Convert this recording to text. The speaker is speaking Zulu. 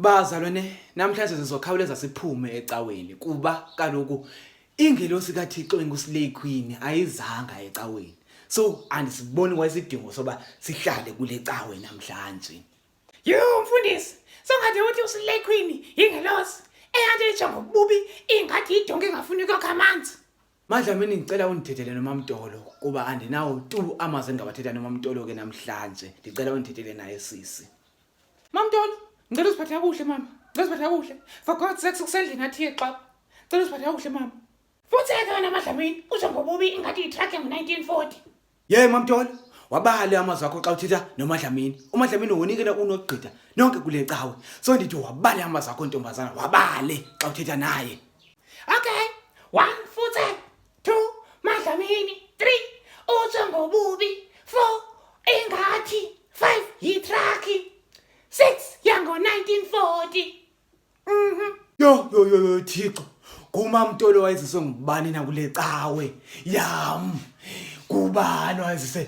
Bazalwane, namhlanje sizokhawuleza siphume ecaweni kuba kaloku ingelosi kaThixo enguSlay Queen ayizanga ecaweni. So andisiboni kwayisidingo soba sihlale kule cawe namhlanje. Yo mfundisi, songathi uthi uSlay Queen ingelosi eyanto ejonga ububi ingathi idonke engafuni ukukha amanzi. Madlamini ngicela undithethele noMamtolo kuba andinawo tu amazwi engabathetha noMamtolo ke namhlanje. Ngicela undithethele naye sisi. Mamtolo, ngicela uziphathe kakuhle mama. Ngicela uziphathe kakuhle. For God's sake ukusendlini athi xa. Ngicela uziphathe kakuhle mama. Futhi ke wena Madlamini, ujonga ububi ingathi itruck ngo-1940. Mamtolo, wabale amazwi akho xa uthetha noMadlamini. uMadlamini unikela unogqitha nonke kule cawe. So ndithi wabale amazwi akho ntombazana, wabale xa uthetha naye. Okay. 1 futhi 2 Madlamini 3 ujonga ububi 4 ingathi 5 yitruck 6 yango-1940. Yo Thixo, kuMamtolo wayeziswe ngubani na kule cawe yam? Kubani wayezise?